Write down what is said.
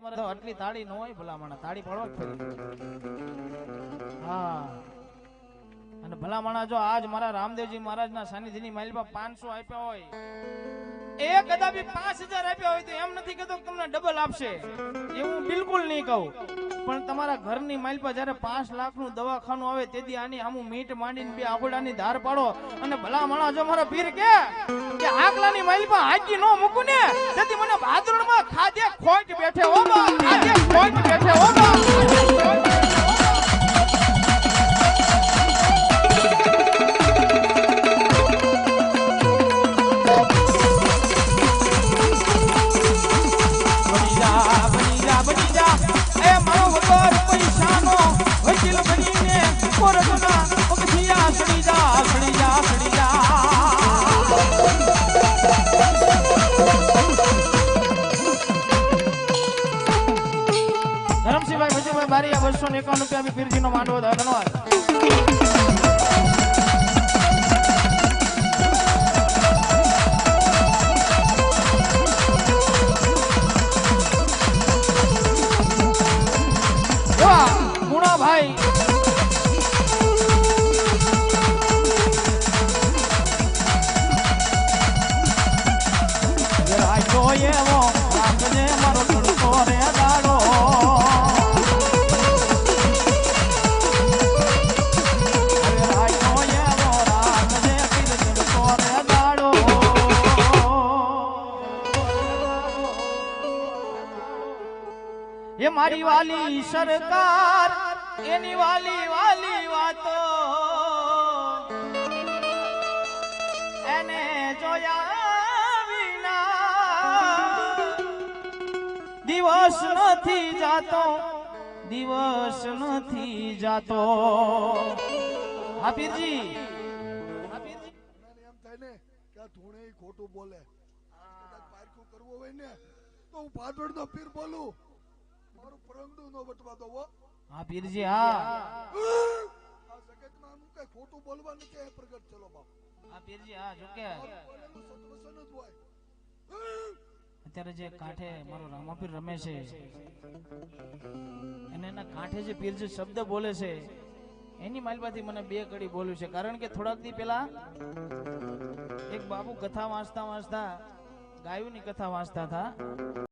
તો આટલી તાળી ન હોય ભલામણા તાળી પાડો ફરી હા અને ભલામણા જો આજ મારા રામદેવજી મહારાજના સાનિધ્યની માલિપા 500 આપ્યા હોય એક કદાપી 5000 આપ્યા હોય તો એમ નથી કહેતો તમને ડબલ આપશે એવું બિલકુલ નહીં કહું પણ તમારા ઘરની માલિપા જ્યારે 5 લાખનું દવાખાનું આવે તેથી આની આમું મીટ માંડીને બે આગોડાની ધાર પાડો અને ભલામણા જો મારો પીર કે આગલાની માલિપા હાજી નો મૂકું ને તેથી મને ભાદરણમાં ખાધે ખોટ બેઠે હો બા ખાધે ખોટ બેઠે હો બા ધરમસિંહભાઈ ભજીભાઈ બારીયા 251 રૂપિયા પીરજીનો માંડવો ધન્યવાદ ગુણાભાઈ એવો રાખજે મારો ધડકો રે દાડો એ મારી વાલી સરકાર એની વાલી વાલી વાતો એને જોયા વિના દિવસ નથી જાતો દિવસ નથી જાતો હાફીરજી એમ થાય ને કે આ ધૂણે ખોટું બોલે કદાચ પારખું કરવો હોય ને તો હું પાટણનો પીર બોલું મારું પરંગડું નો વટવા દો હા પીરજી હા આ જગતમાં હું કઈ ખોટું બોલવા નથી પ્રગટ ચલો બાપ હા પીરજી હા જો કે બોલેલું સત્વસન જ હોય અત્યારે જે કાંઠે મારો રામાપીર રમે છે અને એના કાંઠે જે પીરજી શબ્દ બોલે છે એની માલપાથી મને 2 કડી બોલ્યું છે કારણ કે થોડાક દી પહેલા એક બાબુ કથા વાંચતા ગાયોની કથા વાંચતા હતા